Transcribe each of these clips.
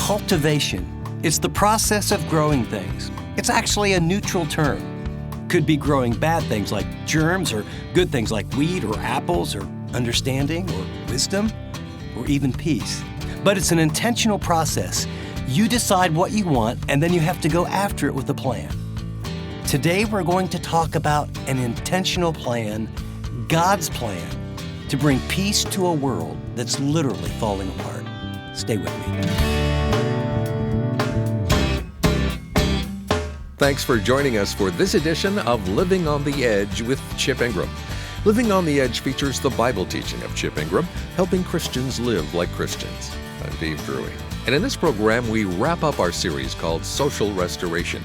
Cultivation. It's the process of growing things. It's actually a neutral term. Could be growing bad things like germs, or good things like wheat or apples, or understanding or wisdom, or even peace. But it's an intentional process. You decide what you want, and then you have to go after it with a plan. Today we're going to talk about an intentional plan, God's plan, to bring peace to a world that's literally falling apart. Stay with me. Thanks for joining us for this edition of Living on the Edge with Chip Ingram. Living on the Edge features the Bible teaching of Chip Ingram, helping Christians live like Christians. I'm Dave Drury, and in this program we wrap up our series called Social Restoration.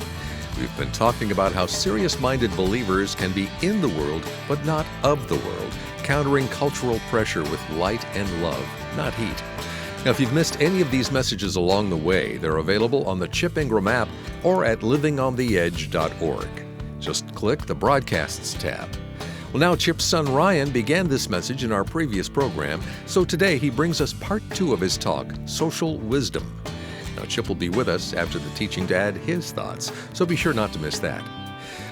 We've been talking about how serious-minded believers can be in the world, but not of the world, countering cultural pressure with light and love, not heat. Now, if you've missed any of these messages along the way, they're available on the Chip Ingram app or at livingontheedge.org. Just click the Broadcasts tab. Well, now Chip's son Ryan began this message in our previous program, so today he brings us part 2 of his talk, Social Wisdom. Now, Chip will be with us after the teaching to add his thoughts, so be sure not to miss that.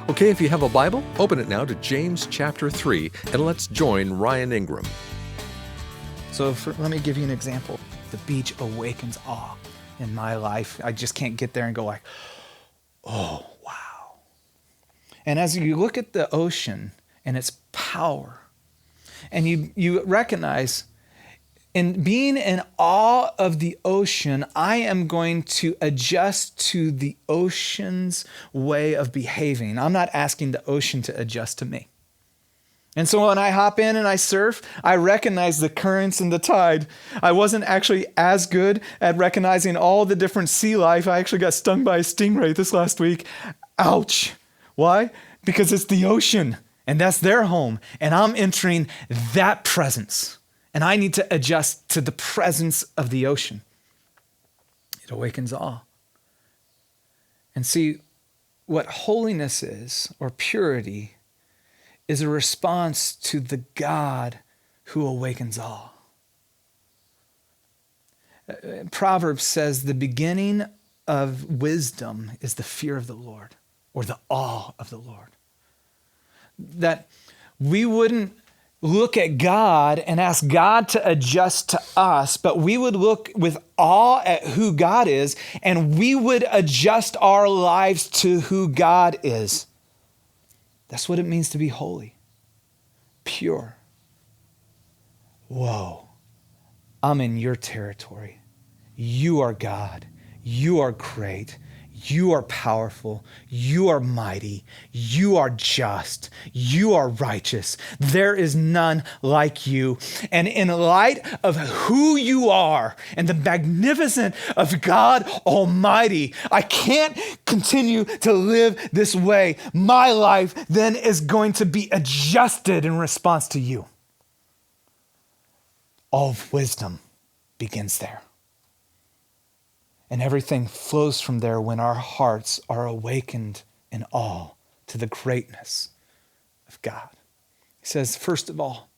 Okay, if you have a Bible, open it now to James chapter 3, and let's join Ryan Ingram. So let me give you an example. The beach awakens awe in my life. I just can't get there and go like, oh, wow. And as you look at the ocean and its power, and you recognize in being in awe of the ocean, I am going to adjust to the ocean's way of behaving. I'm not asking the ocean to adjust to me. And so when I hop in and I surf, I recognize the currents and the tide. I wasn't actually as good at recognizing all the different sea life. I actually got stung by a stingray this last week. Ouch. Why? Because it's the ocean, and that's their home, and I'm entering that presence, and I need to adjust to the presence of the ocean. It awakens awe. And see, what holiness is, or purity, is a response to the God who awakens awe. Proverbs says the beginning of wisdom is the fear of the Lord, or the awe of the Lord. That we wouldn't look at God and ask God to adjust to us, but we would look with awe at who God is, and we would adjust our lives to who God is. That's what it means to be holy, pure. Whoa, I'm in your territory. You are God. You are great. You are powerful. You are mighty. You are just. You are righteous. There is none like you. And in light of who you are and the magnificence of God Almighty, I can't continue to live this way. My life then is going to be adjusted in response to you. All wisdom begins there. And everything flows from there when our hearts are awakened in awe to the greatness of God. He says, first of all,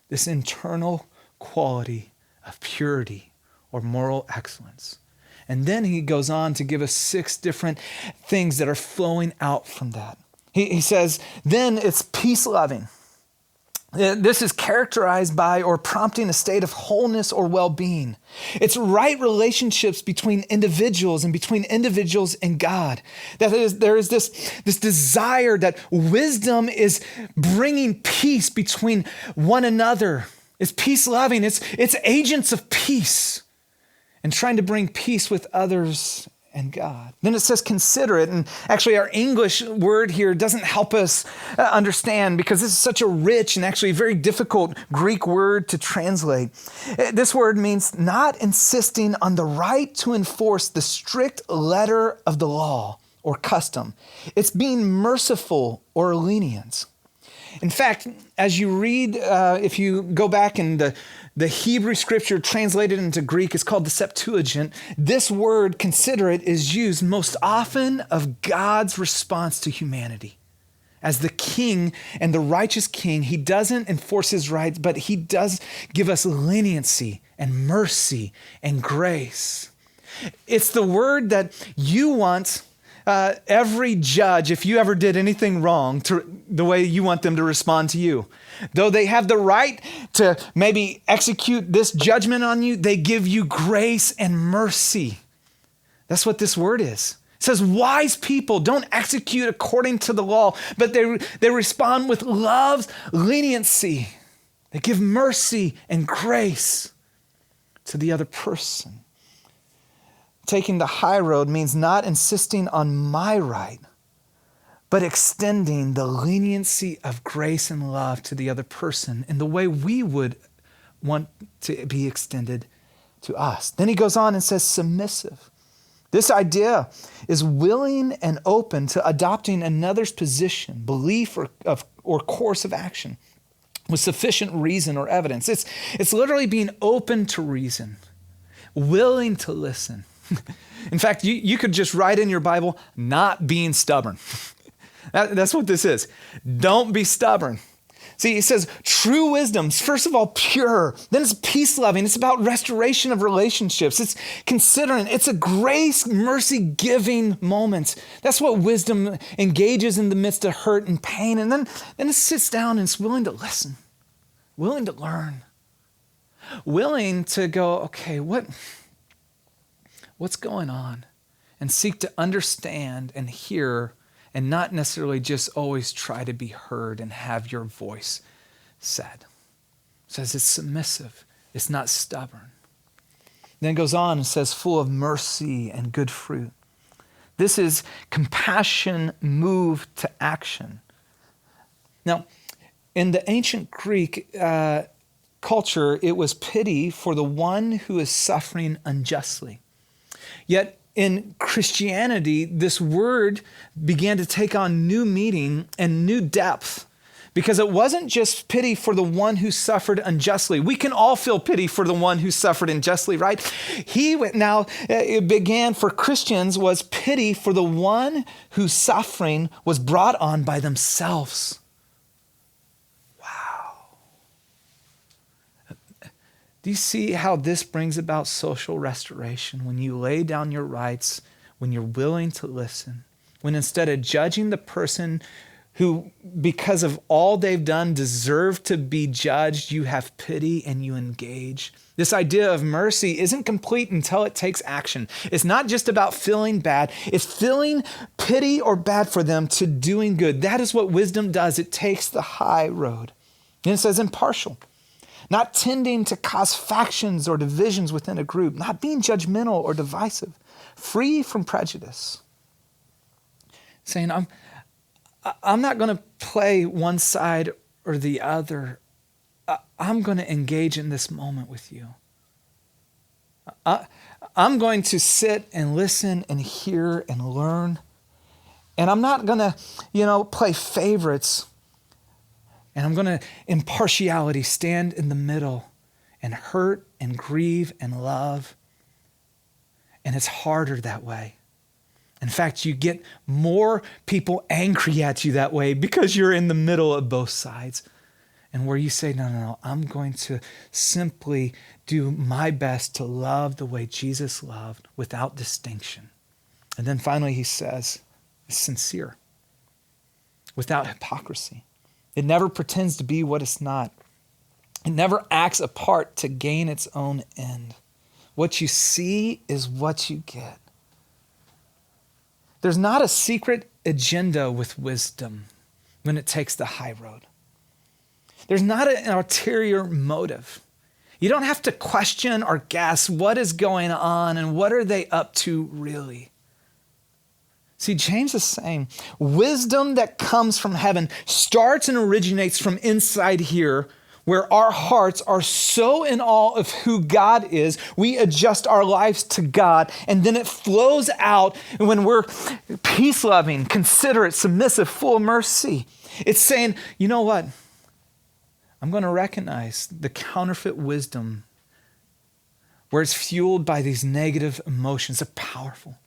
this internal quality of purity or moral excellence. And then he goes on to give us 6 different things that are flowing out from that. He says, then it's peace-loving. This is characterized by or prompting a state of wholeness or well-being. It's right relationships between individuals and between individuals and God. There is this desire that wisdom is bringing peace between one another. It's peace-loving. It's agents of peace and trying to bring peace with others and God. Then it says considerate, and actually our English word here doesn't help us understand because this is such a rich and actually very difficult Greek word to translate. This word means not insisting on the right to enforce the strict letter of the law or custom. It's being merciful or lenient. In fact, as you read, if you go back in the Hebrew scripture translated into Greek is called the Septuagint. This word, considerate, is used most often of God's response to humanity. As the king and the righteous king, he doesn't enforce his rights, but he does give us leniency and mercy and grace. It's the word that you want every judge, if you ever did anything wrong, the way you want them to respond to you. Though they have the right to maybe execute this judgment on you, they give you grace and mercy. That's what this word is. It says wise people don't execute according to the law, but they respond with love's leniency. They give mercy and grace to the other person. Taking the high road means not insisting on my right, but extending the leniency of grace and love to the other person in the way we would want to be extended to us. Then he goes on and says submissive. This idea is willing and open to adopting another's position, belief, or course of action with sufficient reason or evidence. It's literally being open to reason, willing to listen. In fact, you could just write in your Bible, not being stubborn. That's what this is. Don't be stubborn. See, it says true wisdom, first of all, pure. Then it's peace-loving. It's about restoration of relationships. It's considerate. It's a grace, mercy-giving moment. That's what wisdom engages in the midst of hurt and pain. And then it sits down and it's willing to listen, willing to learn, willing to go, okay, what's going on? And seek to understand and hear and not necessarily just always try to be heard and have your voice said. It says it's submissive. It's not stubborn. Then it goes on and says full of mercy and good fruit. This is compassion moved to action. Now, in the ancient Greek culture, it was pity for the one who is suffering unjustly. Yet in Christianity, this word began to take on new meaning and new depth because it wasn't just pity for the one who suffered unjustly. We can all feel pity for the one who suffered unjustly, right? It began for Christians was pity for the one whose suffering was brought on by themselves. Do you see how this brings about social restoration? When you lay down your rights, when you're willing to listen, when instead of judging the person who, because of all they've done, deserve to be judged, you have pity and you engage. This idea of mercy isn't complete until it takes action. It's not just about feeling bad. It's feeling pity or bad for them to doing good. That is what wisdom does. It takes the high road. And it says impartial. Not tending to cause factions or divisions within a group, not being judgmental or divisive, free from prejudice. Saying, I'm not going to play one side or the other. I'm going to engage in this moment with you. I'm going to sit and listen and hear and learn. And I'm not going to, play favorites. And I'm going to, impartiality, stand in the middle and hurt and grieve and love. And it's harder that way. In fact, you get more people angry at you that way because you're in the middle of both sides. And where you say, no, I'm going to simply do my best to love the way Jesus loved without distinction. And then finally he says, it's sincere, without hypocrisy. It never pretends to be what it's not. It never acts a part to gain its own end. What you see is what you get. There's not a secret agenda with wisdom when it takes the high road. There's not an ulterior motive. You don't have to question or guess what is going on and what are they up to really. See, James is saying wisdom that comes from heaven starts and originates from inside here, where our hearts are so in awe of who God is, we adjust our lives to God, and then it flows out when we're peace-loving, considerate, submissive, full of mercy. It's saying, you know what? I'm going to recognize the counterfeit wisdom where it's fueled by these negative emotions. They're powerful.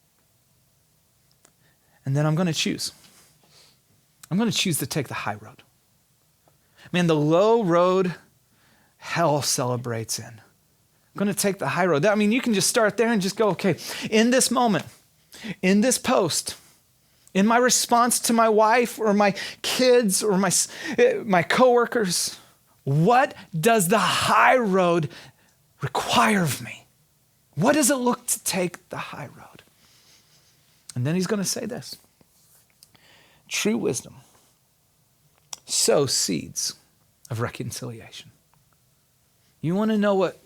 And then I'm going to choose. I'm going to choose to take the high road. Man, the low road, hell celebrates in. I'm going to take the high road. I mean, you can just start there and just go, okay, in this moment, in this post, in my response to my wife or my kids or my coworkers, what does the high road require of me? What does it look to take the high road? And then he's going to say this. True wisdom sows seeds of reconciliation. You want to know what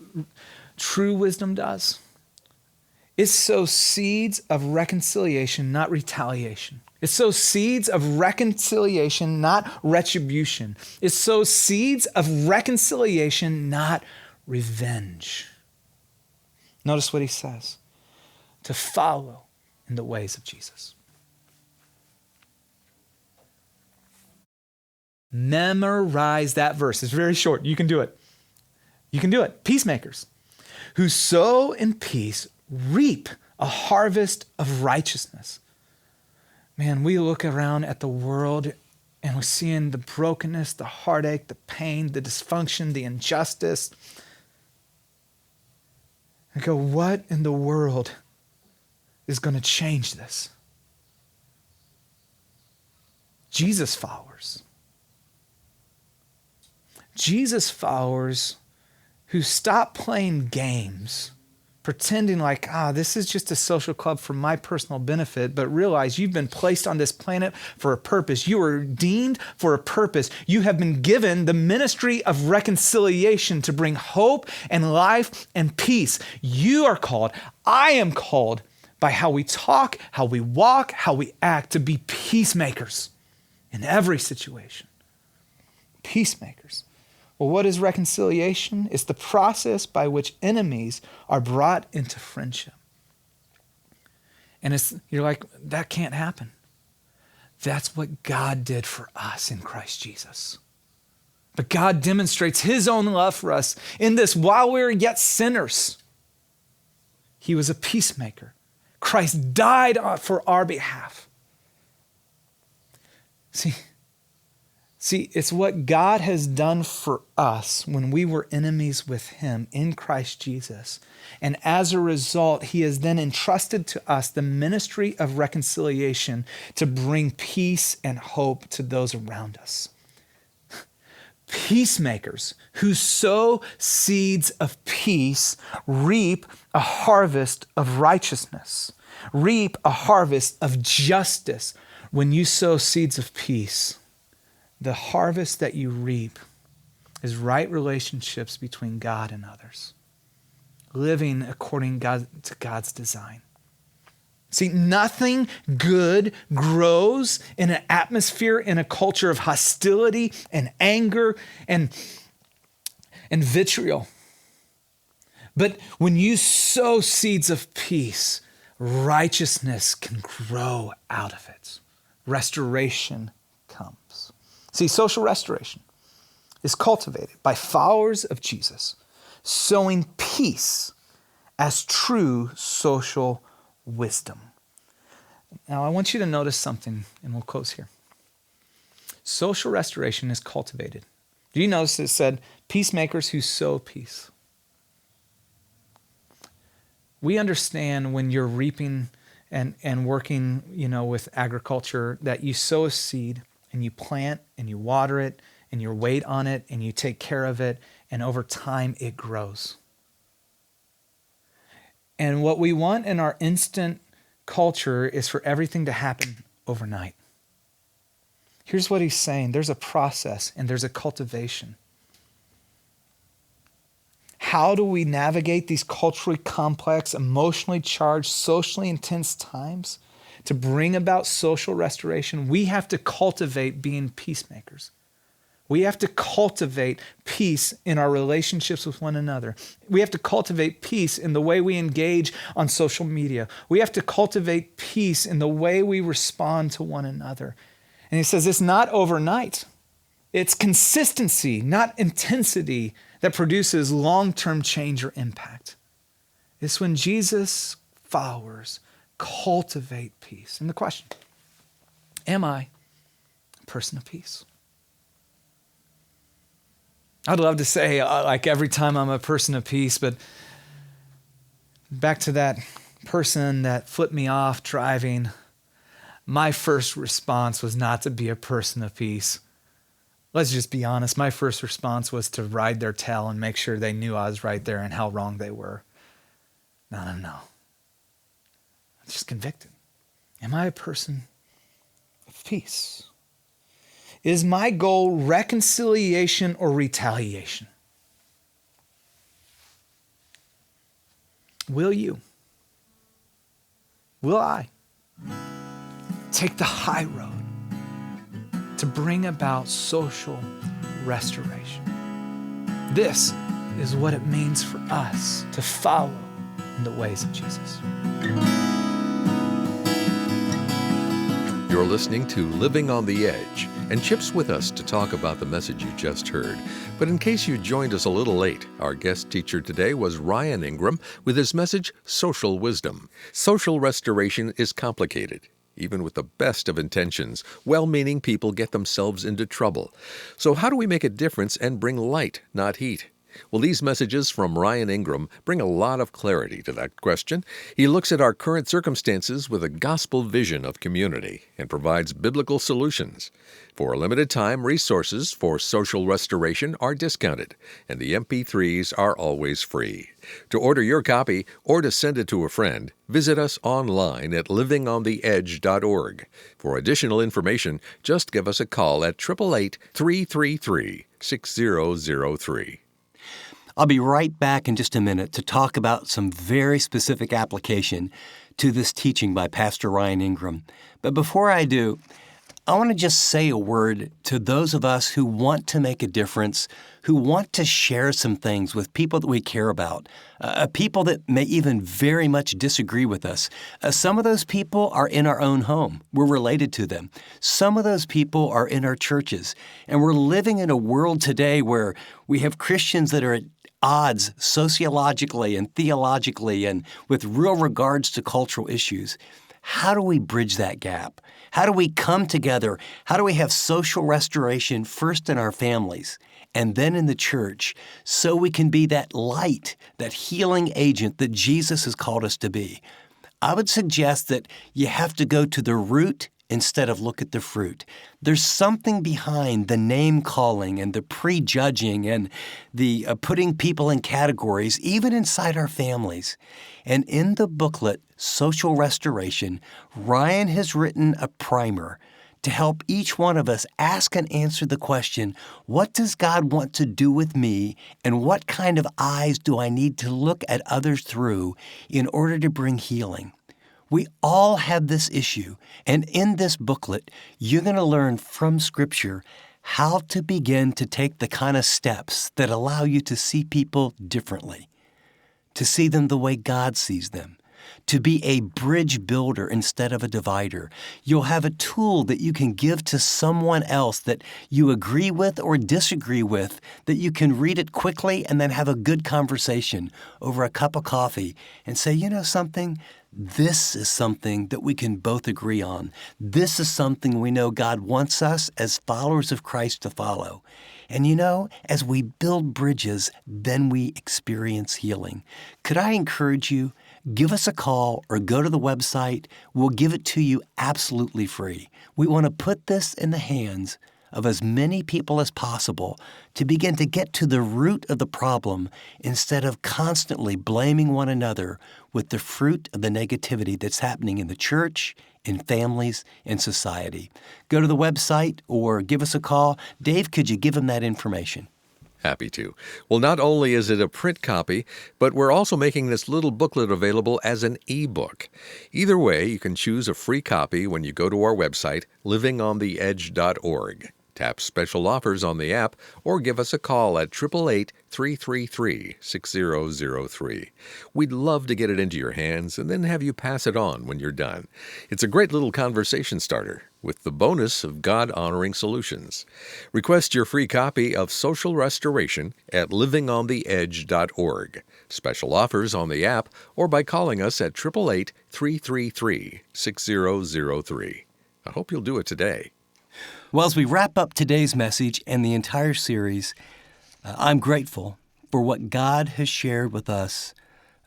true wisdom does? It sows seeds of reconciliation, not retaliation. It sows seeds of reconciliation, not retribution. It sows seeds of reconciliation, not revenge. Notice what he says. To follow in the ways of Jesus. Memorize that verse. It's very short. You can do it. You can do it. Peacemakers who sow in peace reap a harvest of righteousness. Man, we look around at the world and we're seeing the brokenness, the heartache, the pain, the dysfunction, the injustice. I go, what in the world is going to change this? Jesus followers. Jesus followers who stop playing games, pretending like, this is just a social club for my personal benefit, but realize you've been placed on this planet for a purpose. You are redeemed for a purpose. You have been given the ministry of reconciliation to bring hope and life and peace. You are called, I am called by how we talk, how we walk, how we act to be peacemakers in every situation. Peacemakers. Well, what is reconciliation? It's the process by which enemies are brought into friendship. And you're like, that can't happen. That's what God did for us in Christ Jesus. But God demonstrates his own love for us in this: while we were yet sinners, he was a peacemaker. Christ died for our behalf. See, it's what God has done for us when we were enemies with him in Christ Jesus. And as a result, he has then entrusted to us the ministry of reconciliation to bring peace and hope to those around us. Peacemakers who sow seeds of peace reap a harvest of righteousness, reap a harvest of justice. When you sow seeds of peace, the harvest that you reap is right relationships between God and others, living according to God's design. See, nothing good grows in an atmosphere, in a culture of hostility and anger and vitriol. But when you sow seeds of peace, righteousness can grow out of it. Restoration comes. See, social restoration is cultivated by followers of Jesus, sowing peace as true social wisdom. Now, I want you to notice something, and we'll close here. Social restoration is cultivated. Do you notice it said, peacemakers who sow peace? We understand when you're reaping and working, with agriculture, that you sow a seed and you plant and you water it and you wait on it and you take care of it, and over time it grows. And what we want in our instant culture is for everything to happen overnight. Here's what he's saying. There's a process and there's a cultivation. How do we navigate these culturally complex, emotionally charged, socially intense times to bring about social restoration? We have to cultivate being peacemakers. We have to cultivate peace in our relationships with one another. We have to cultivate peace in the way we engage on social media. We have to cultivate peace in the way we respond to one another. And he says it's not overnight. It's consistency, not intensity, that produces long-term change or impact. It's when Jesus' followers cultivate peace. And the question, am I a person of peace? I'd love to say like every time I'm a person of peace, but Back to that person that flipped me off driving, my first response was not to be a person of peace. Let's just be honest. My first response was to ride their tail and make sure they knew I was right there and how wrong they were. No. I'm just convicted. Am I a person of peace? Is my goal reconciliation or retaliation? Will you? Will I take the high road to bring about social restoration? This is what it means for us to follow in the ways of Jesus. You're listening to Living on the Edge, and Chip's with us to talk about the message you just heard. But in case you joined us a little late, our guest teacher today was Ryan Ingram with his message, Social Wisdom. Social restoration is complicated. Even with the best of intentions, well-meaning people get themselves into trouble. So how do we make a difference and bring light, not heat? Well, these messages from Ryan Ingram bring a lot of clarity to that question. He looks at our current circumstances with a gospel vision of community and provides biblical solutions. For a limited time, resources for social restoration are discounted, and the MP3s are always free. To order your copy or to send it to a friend, visit us online at livingontheedge.org. For additional information, just give us a call at 888-333-6003. I'll be right back in just a minute to talk about some very specific application to this teaching by Pastor Ryan Ingram. But before I do, I want to just say a word to those of us who want to make a difference, who want to share some things with people that we care about, people that may even very much disagree with us. Some of those people are in our own home. We're related to them. Some of those people are in our churches. And we're living in a world today where we have Christians that are at odds sociologically and theologically and with real regards to cultural issues. How do we bridge that gap? How do we come together? How do we have social restoration first in our families and then in the church so we can be that light, that healing agent that Jesus has called us to be? I would suggest that you have to go to the root instead of look at the fruit. There's something behind the name calling and the prejudging and the putting people in categories, even inside our families. And in the booklet, Social Restoration, Ryan has written a primer to help each one of us ask and answer the question, what does God want to do with me, and what kind of eyes do I need to look at others through in order to bring healing? We all have this issue, and in this booklet, you're going to learn from Scripture how to begin to take the kind of steps that allow you to see people differently, to see them the way God sees them, to be a bridge builder instead of a divider. You'll have a tool that you can give to someone else that you agree with or disagree with, that you can read it quickly and then have a good conversation over a cup of coffee and say, you know something? This is something that we can both agree on. This is something we know God wants us as followers of Christ to follow. And you know, as we build bridges, then we experience healing. Could I encourage you, give us a call or go to the website. We'll give it to you absolutely free. We want to put this in the hands of as many people as possible to begin to get to the root of the problem instead of constantly blaming one another with the fruit of the negativity that's happening in the church, in families, in society. Go to the website or give us a call. Dave, could you give them that information? Happy to. Well, not only is it a print copy, but we're also making this little booklet available as an e-book. Either way, you can choose a free copy when you go to our website, livingontheedge.org. Tap Special Offers on the app or give us a call at 888-333-6003. We'd love to get it into your hands and then have you pass it on when you're done. It's a great little conversation starter with the bonus of God-honoring solutions. Request your free copy of Social Restoration at livingontheedge.org. Special offers on the app or by calling us at 888-333-6003. I hope you'll do it today. Well, as we wrap up today's message and the entire series, I'm grateful for what God has shared with us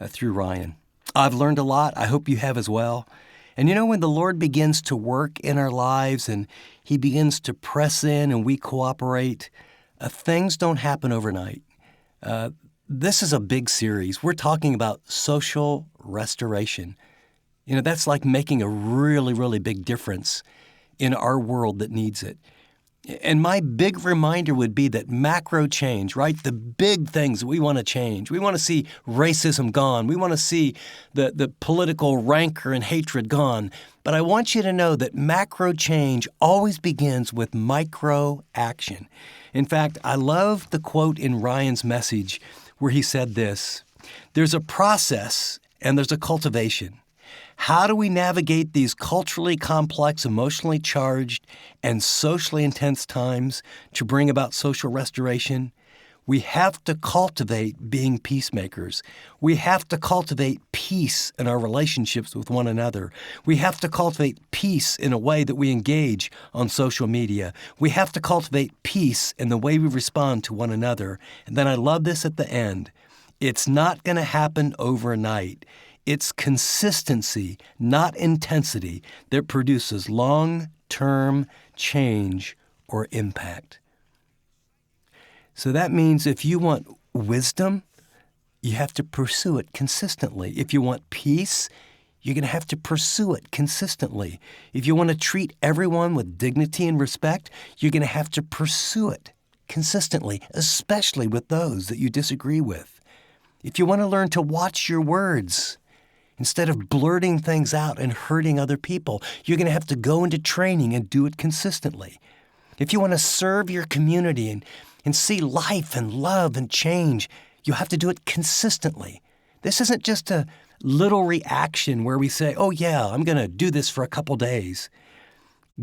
through Ryan. I've learned a lot. I hope you have as well. And when the Lord begins to work in our lives and He begins to press in and we cooperate, things don't happen overnight. This is a big series. We're talking about social restoration. That's like making a really, really big difference in our world that needs it. And my big reminder would be that macro change, right? The big things that we want to change. We want to see racism gone. We want to see the political rancor and hatred gone. But I want you to know that macro change always begins with micro action. In fact, I love the quote in Ryan's message where he said this: "There's a process and there's a cultivation. How do we navigate these culturally complex, emotionally charged, and socially intense times to bring about social restoration? We have to cultivate being peacemakers. We have to cultivate peace in our relationships with one another. We have to cultivate peace in a way that we engage on social media. We have to cultivate peace in the way we respond to one another." And then I love this at the end. It's not going to happen overnight. It's consistency, not intensity, that produces long-term change or impact. So that means if you want wisdom, you have to pursue it consistently. If you want peace, you're going to have to pursue it consistently. If you want to treat everyone with dignity and respect, you're going to have to pursue it consistently, especially with those that you disagree with. If you want to learn to watch your words, instead of blurting things out and hurting other people, you're going to have to go into training and do it consistently. If you want to serve your community and see life and love and change, you have to do it consistently. This isn't just a little reaction where we say, "Oh yeah, I'm going to do this for a couple days."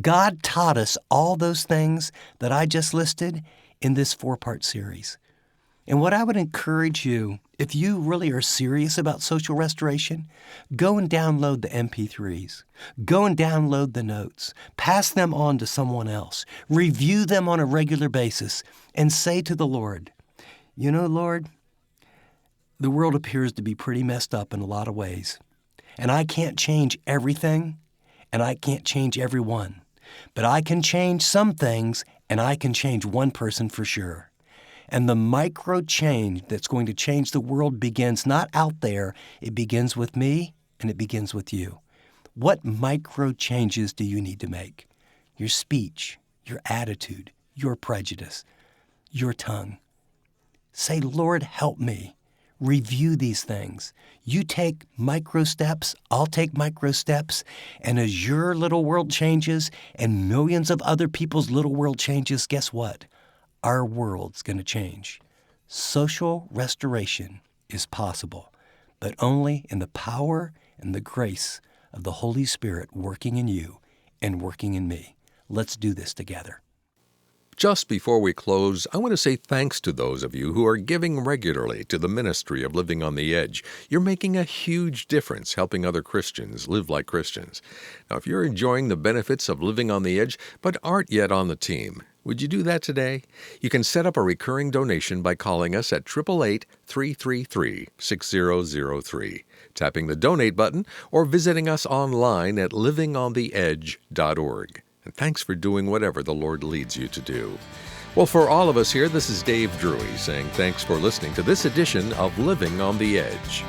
God taught us all those things that I just listed in this 4-part series. And what I would encourage you, if you really are serious about social restoration, go and download the MP3s. Go and download the notes. Pass them on to someone else. Review them on a regular basis and say to the Lord, "Lord, the world appears to be pretty messed up in a lot of ways. And I can't change everything, and I can't change everyone. But I can change some things, and I can change one person for sure. And the micro change that's going to change the world begins not out there, it begins with me and it begins with you." What micro changes do you need to make? Your speech, your attitude, your prejudice, your tongue. Say, "Lord, help me." Review these things. You take micro steps, I'll take micro steps, and as your little world changes and millions of other people's little world changes, guess what? Our world's going to change. Social restoration is possible, but only in the power and the grace of the Holy Spirit working in you and working in me. Let's do this together. Just before we close, I want to say thanks to those of you who are giving regularly to the ministry of Living on the Edge. You're making a huge difference helping other Christians live like Christians. Now, if you're enjoying the benefits of Living on the Edge but aren't yet on the team, would you do that today? You can set up a recurring donation by calling us at 888-333-6003, tapping the donate button, or visiting us online at livingontheedge.org. And thanks for doing whatever the Lord leads you to do. Well, for all of us here, this is Dave Drury saying thanks for listening to this edition of Living on the Edge.